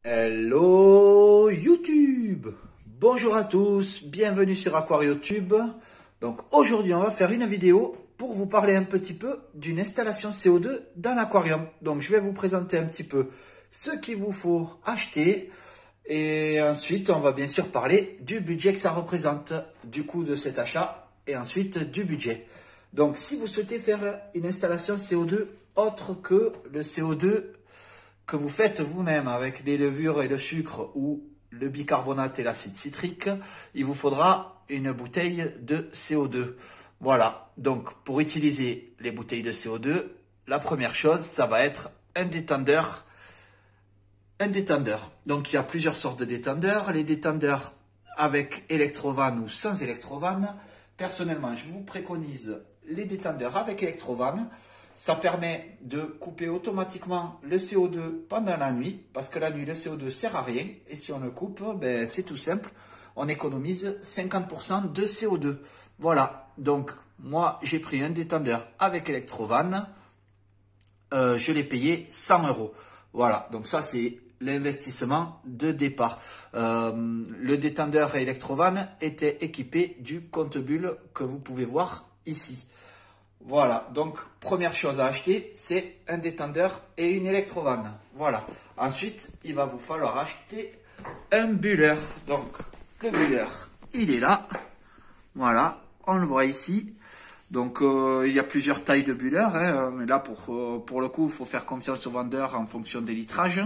Hello YouTube! Bonjour à tous, bienvenue sur AquarioTube. Donc aujourd'hui on va faire une vidéo pour vous parler un petit peu d'une installation CO2 dans l'aquarium. Donc je vais vous présenter un petit peu ce qu'il vous faut acheter et ensuite on va bien sûr parler du budget que ça représente, du coût de cet achat et ensuite du budget. Donc si vous souhaitez faire une installation CO2 autre que le CO2 que vous faites vous-même avec les levures et le sucre ou le bicarbonate et l'acide citrique, il vous faudra une bouteille de CO2. Voilà, donc pour utiliser les bouteilles de CO2, la première chose, ça va être un détendeur. Donc il y a plusieurs sortes de détendeurs. Les détendeurs avec électrovanne ou sans électrovanne. Personnellement, je vous préconise les détendeurs avec électrovanne. Ça permet de couper automatiquement le CO2 pendant la nuit, parce que la nuit, le CO2 ne sert à rien. Et si on le coupe, ben, c'est tout simple, on économise 50% de CO2. Voilà, donc moi, j'ai pris un détendeur avec électrovanne. Je l'ai payé 100 €. Voilà, donc ça, c'est l'investissement de départ. Le détendeur électrovanne était équipé du compte-bulle que vous pouvez voir ici. Voilà, donc première chose à acheter, c'est un détendeur et une électrovanne. Voilà. Ensuite, il va vous falloir acheter un bulleur. Donc, le bulleur, il est là. Voilà, on le voit ici. Donc, il y a plusieurs tailles de bulleur. Mais là, pour le coup, il faut faire confiance au vendeur en fonction des litrages.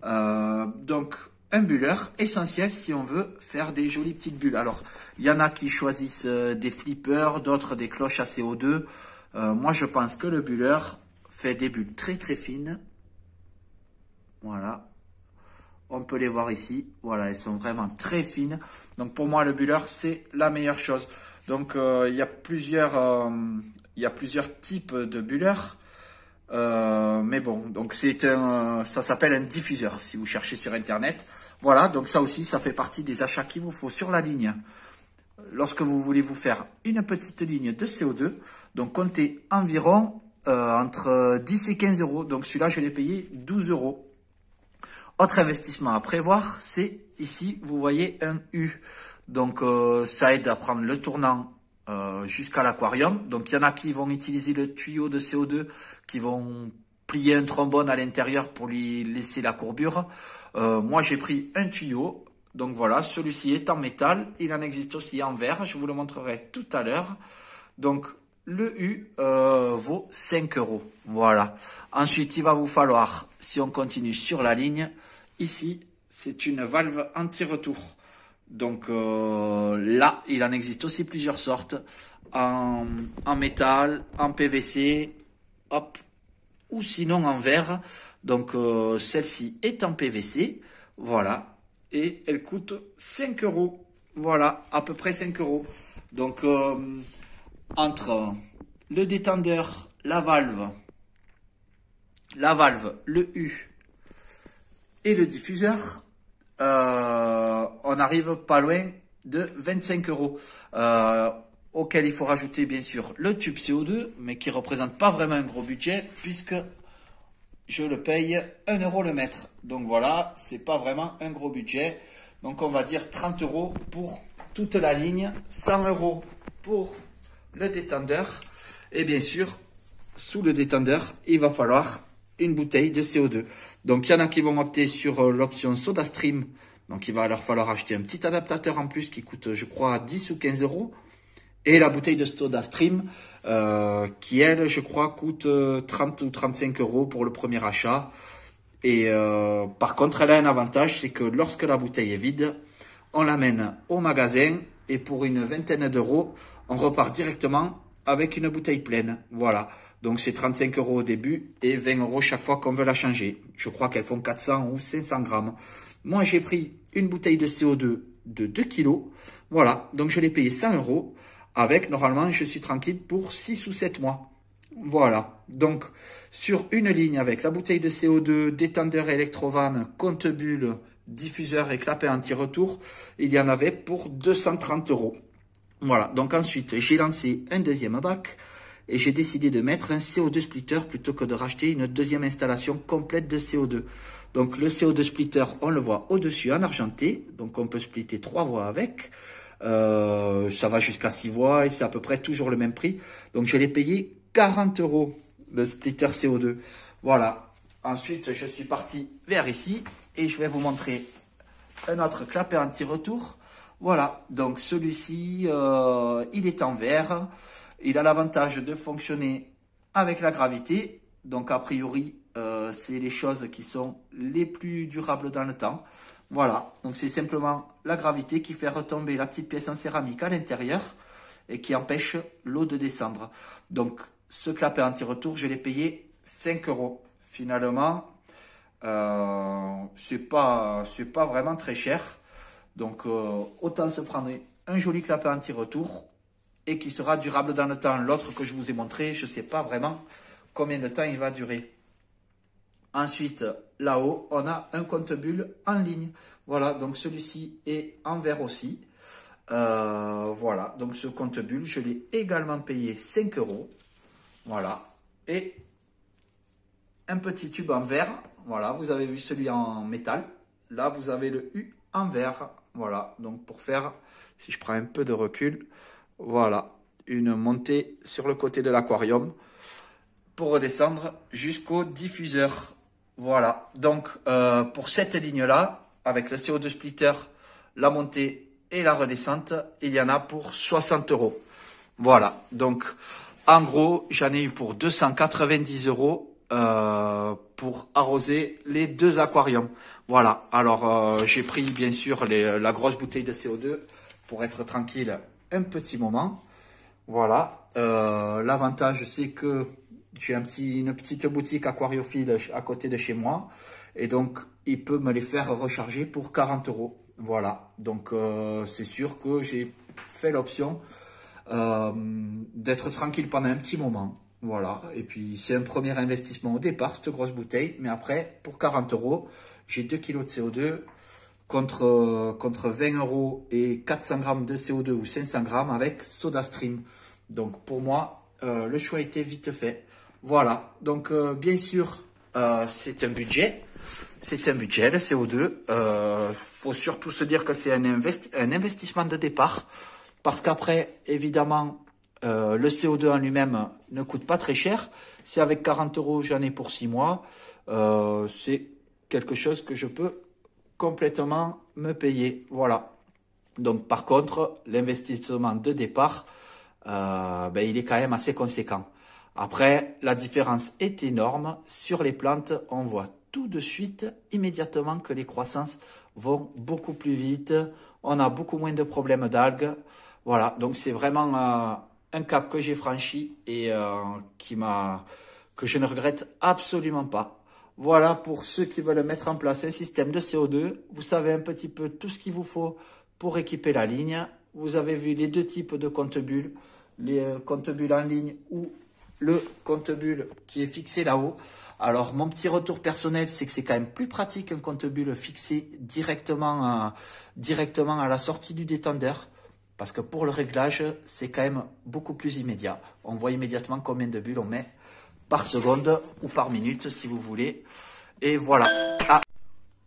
Donc, un buller essentiel si on veut faire des jolies petites bulles. Alors, il y en a qui choisissent des flippers, d'autres des cloches à CO2. Moi, je pense que le buller fait des bulles très très fines. Voilà. On peut les voir ici. Voilà, elles sont vraiment très fines. Donc, pour moi, le buller, c'est la meilleure chose. Donc, il y a plusieurs types de bullers. Mais bon, donc ça s'appelle un diffuseur si vous cherchez sur internet. Voilà, donc ça aussi, ça fait partie des achats qu'il vous faut sur la ligne. Lorsque vous voulez vous faire une petite ligne de CO2, donc comptez environ entre 10 et 15 €. Donc celui-là, je l'ai payé 12 €. Autre investissement à prévoir, c'est ici, vous voyez un U. Donc ça aide à prendre le tournant jusqu'à l'aquarium. Donc il y en a qui vont utiliser le tuyau de CO2, qui vont plier un trombone à l'intérieur pour lui laisser la courbure. Moi j'ai pris un tuyau. Donc voilà, celui-ci est en métal. Il en existe aussi en verre. Je vous le montrerai tout à l'heure. Donc le U vaut 5 €. Voilà. Ensuite, il va vous falloir, si on continue sur la ligne, ici, c'est une valve anti-retour. Donc là, il en existe aussi plusieurs sortes, en métal, en PVC, hop, ou sinon en verre. Donc celle-ci est en PVC, voilà, et elle coûte 5 €. Voilà, à peu près 5 €. Donc entre le détendeur, la valve, le U et le diffuseur, on arrive pas loin de 25 €. Auquel il faut rajouter bien sûr le tube CO2, mais qui ne représente pas vraiment un gros budget, puisque je le paye 1 € le mètre. Donc voilà, c'est pas vraiment un gros budget. Donc on va dire 30 € pour toute la ligne, 100 € pour le détendeur. Et bien sûr, sous le détendeur, il va falloir une bouteille de CO2. Donc il y en a qui vont opter sur l'option SodaStream. Donc il va leur falloir acheter un petit adaptateur en plus qui coûte, je crois, 10 ou 15 €. Et la bouteille de SodaStream qui, elle, je crois, coûte 30 ou 35 € pour le premier achat. Et par contre, elle a un avantage, c'est que lorsque la bouteille est vide, on l'amène au magasin et pour une vingtaine d'euros, on repart directement avec une bouteille pleine. Voilà. Donc c'est 35 € au début et 20 € chaque fois qu'on veut la changer. Je crois qu'elles font 400 ou 500 grammes. Moi, j'ai pris une bouteille de CO2 de 2 kg. Voilà. Donc je l'ai payé 100 €. Avec, normalement, je suis tranquille pour 6 ou 7 mois. Voilà. Donc, sur une ligne avec la bouteille de CO2, détendeur électrovanne, compte-bulle, diffuseur et clapet anti-retour, il y en avait pour 230 €. Voilà. Donc ensuite, j'ai lancé un deuxième bac et j'ai décidé de mettre un CO2 splitter plutôt que de racheter une deuxième installation complète de CO2. Donc le CO2 splitter, on le voit au-dessus en argenté, donc on peut splitter 3 voies avec. Ça va jusqu'à 6 voies et c'est à peu près toujours le même prix. Donc je l'ai payé 40 € le splitter CO2. Voilà. Ensuite, je suis parti vers ici et je vais vous montrer un autre clapet anti-retour. Voilà, donc celui-ci, il est en verre. Il a l'avantage de fonctionner avec la gravité. Donc a priori, c'est les choses qui sont les plus durables dans le temps. Voilà, donc c'est simplement la gravité qui fait retomber la petite pièce en céramique à l'intérieur et qui empêche l'eau de descendre. Donc ce clapet anti-retour, je l'ai payé 5 €. Finalement, c'est pas vraiment très cher. Donc autant se prendre un joli clapet anti-retour et qui sera durable dans le temps. L'autre que je vous ai montré, je ne sais pas vraiment combien de temps il va durer. Ensuite, là-haut, on a un compte-bulles en ligne. Voilà, donc celui-ci est en verre aussi. Voilà, donc ce compte-bulles, je l'ai également payé 5 €. Voilà, et un petit tube en verre. Voilà, vous avez vu celui en métal. Là, vous avez le U en verre. Voilà, donc pour faire, si je prends un peu de recul, voilà, une montée sur le côté de l'aquarium pour redescendre jusqu'au diffuseur. Voilà, donc pour cette ligne-là, avec le CO2 splitter, la montée et la redescente, il y en a pour 60 €. Voilà, donc en gros, j'en ai eu pour 290 € pour arroser les deux aquariums. Voilà, alors j'ai pris bien sûr la grosse bouteille de CO2 pour être tranquille un petit moment. Voilà, l'avantage c'est que j'ai une petite boutique aquariophile à côté de chez moi et donc il peut me les faire recharger pour 40 €. Voilà, donc c'est sûr que j'ai fait l'option d'être tranquille pendant un petit moment. Voilà, et puis c'est un premier investissement au départ, cette grosse bouteille, mais après, pour 40 €, j'ai 2 kg de CO2 contre 20 € et 400 grammes de CO2 ou 500 grammes avec SodaStream. Donc pour moi, le choix était vite fait. Voilà, donc bien sûr, c'est un budget. C'est un budget, le CO2. Faut surtout se dire que c'est un investissement de départ. Parce qu'après, évidemment, le CO2 en lui-même ne coûte pas très cher. Si avec 40 € j'en ai pour 6 mois, c'est quelque chose que je peux complètement me payer. Voilà. Donc par contre, l'investissement de départ, il est quand même assez conséquent. Après, la différence est énorme. Sur les plantes, on voit tout de suite, immédiatement, que les croissances vont beaucoup plus vite. On a beaucoup moins de problèmes d'algues. Voilà, donc c'est vraiment un cap que j'ai franchi et que je ne regrette absolument pas. Voilà pour ceux qui veulent mettre en place un système de CO2. Vous savez un petit peu tout ce qu'il vous faut pour équiper la ligne. Vous avez vu les deux types de compte-bulles, les compte-bulles en ligne ou le compte-bulles qui est fixé là-haut. Alors mon petit retour personnel, c'est que c'est quand même plus pratique un compte-bulles fixé directement à la sortie du détendeur. Parce que pour le réglage, c'est quand même beaucoup plus immédiat. On voit immédiatement combien de bulles on met par seconde ou par minute si vous voulez. Et voilà. Ah.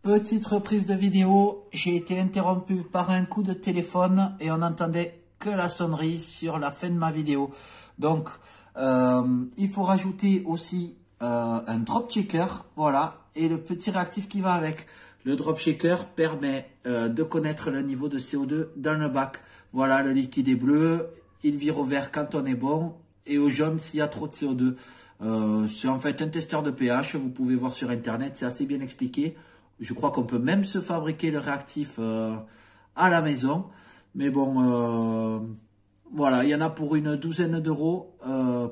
Petite reprise de vidéo, j'ai été interrompu par un coup de téléphone et on n'entendait que la sonnerie sur la fin de ma vidéo. Donc, il faut rajouter aussi un drop checker, voilà, et le petit réactif qui va avec. Le drop checker permet de connaître le niveau de CO2 dans le bac. Voilà, le liquide est bleu, il vire au vert quand on est bon et au jaune s'il y a trop de CO2. C'est en fait un testeur de pH, vous pouvez voir sur internet, c'est assez bien expliqué. Je crois qu'on peut même se fabriquer le réactif à la maison. Mais bon, voilà, il y en a pour une douzaine d'euros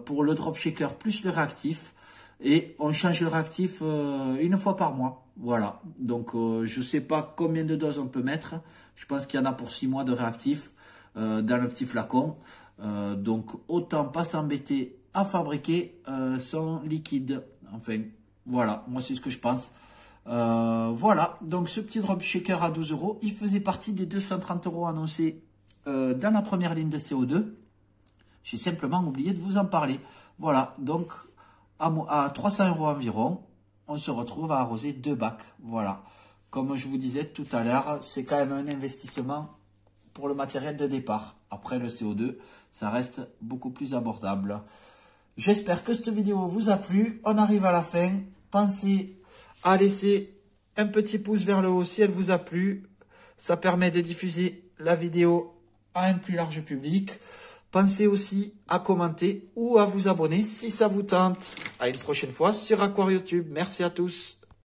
pour le drop shaker plus le réactif. Et on change le réactif une fois par mois. Voilà, donc je ne sais pas combien de doses on peut mettre. Je pense qu'il y en a pour 6 mois de réactif dans le petit flacon. Donc autant pas s'embêter à fabriquer son liquide. Enfin, voilà, moi c'est ce que je pense. Voilà, donc ce petit drop shaker à 12 €, il faisait partie des 230 € annoncés dans la première ligne de CO2. J'ai simplement oublié de vous en parler. Voilà, donc à 300 € environ, on se retrouve à arroser 2 bacs. Voilà, comme je vous disais tout à l'heure, c'est quand même un investissement pour le matériel de départ. Après le CO2, ça reste beaucoup plus abordable. J'espère que cette vidéo vous a plu. On arrive à la fin. Pensez à laisser un petit pouce vers le haut si elle vous a plu. Ça permet de diffuser la vidéo à un plus large public. Pensez aussi à commenter ou à vous abonner si ça vous tente. À une prochaine fois sur AquarioTube. Merci à tous.